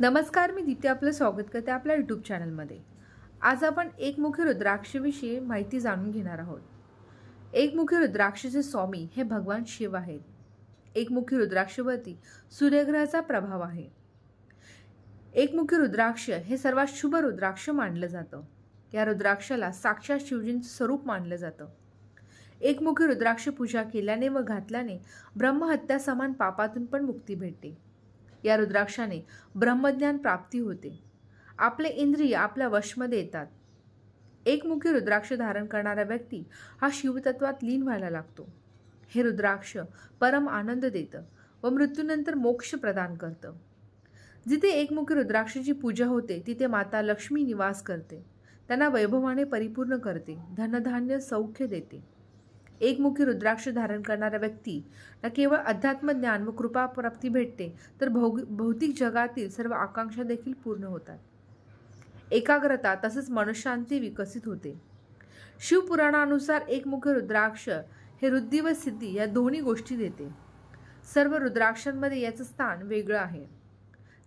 नमस्कार, मी दीप्ती आपलं स्वागत करते आपल्या यूट्यूब चॅनलमध्ये। आज आपण एकमुखी रुद्राक्षाविषयी माहिती जाणून घेणार आहोत। एकमुखी रुद्राक्षाचे स्वामी हे भगवान शिव आहेत। एकमुखी रुद्राक्षावरती सूर्यग्रहाचा प्रभाव आहे। एकमुखी रुद्राक्ष हे सर्वात शुभ रुद्राक्ष मानलं जातं। या रुद्राक्षाला साक्षात शिवजींचं स्वरूप मानलं जातं। एकमुखी रुद्राक्ष पूजा केल्याने व घातल्याने ब्रह्महत्या समान पापातून पण मुक्ती भेटते। या रुद्राक्षाने ब्रह्मज्ञान प्राप्ती होते। आपले इंद्रिय आपल्या वशमध्ये येतात। एकमुखी रुद्राक्ष धारण करणारा व्यक्ती हा शिवतत्वात लीन व्हायला लागतो। हे रुद्राक्ष परम आनंद देतं व मृत्यूनंतर मोक्ष प्रदान करतं। जिथे एकमुखी रुद्राक्षाची पूजा होते तिथे माता लक्ष्मी निवास करते। त्यांना वैभवाने परिपूर्ण करते, धनधान्य सौख्य देते। एकमुखी रुद्राक्ष धारण करणारा व्यक्ती न केवळ अध्यात्म ज्ञान व कृपा प्राप्ती भेटते, तर भौतिक जगातील सर्व आकांक्षा देखील पूर्ण होतात। एकाग्रता तसेच मनशांती विकसित होते। शिवपुराणानुसार एकमुखी रुद्राक्ष हे रुद्धी व सिद्धी या दोन्ही गोष्टी देते। सर्व रुद्राक्षांमध्ये याचं स्थान वेगळं आहे।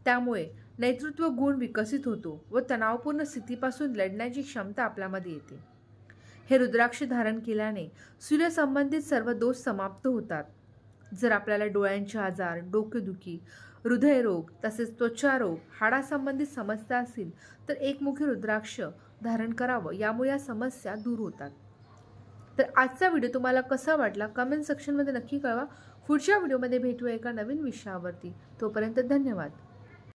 त्यामुळे नेतृत्व गुण विकसित होतो व तणावपूर्ण स्थितीपासून लढण्याची क्षमता आपल्यामध्ये येते। हे रुद्राक्ष धारण केल्याने सूर्यसंबंधित सर्व दोष समाप्त होतात। जर आपल्याला डोळ्यांचे आजार, डोकेदुखी, हृदयरोग तसेच त्वचा रोग, हाडासंबंधित समस्या असतील तर एकमुखी रुद्राक्ष धारण करावं, यामुळे या समस्या दूर होतात। तर आजचा व्हिडिओ तुम्हाला कसा वाटला कमेंट सेक्शनमध्ये नक्की कळवा। पुढच्या व्हिडिओमध्ये भेटूया एका नवीन विषयावरती। तोपर्यंत धन्यवाद।